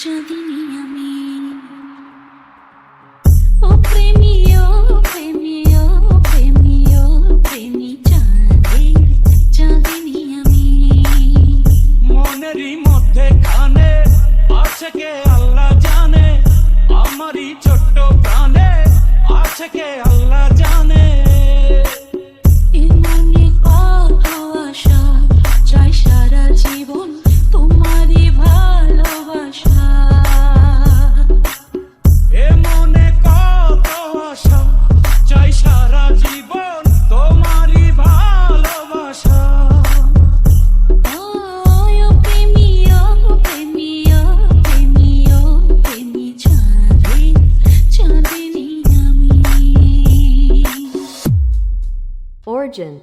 চাঁদিনী আমি। ও প্রেমী ও প্রেমী ও প্রেমী ও প্রেমী চাঁদের চাঁদিনী আমি। মনেরই মধ্যে খানে আছে কে আল্লাহ জানে, আমারই ছোট্ট প্রাণে আছে কে আল্লাহ জানে। এ মনে কত আশা, চাই সারা জীবন তোমারই ভালোবাসা। এ মনে কত আশা, চাই সারা জীবন তোমারই ভালোবাসা। ও প্রেমী ও প্রেমী ও প্রেমী ও প্রেমী চাঁদের চাঁদিনী আমি। Origin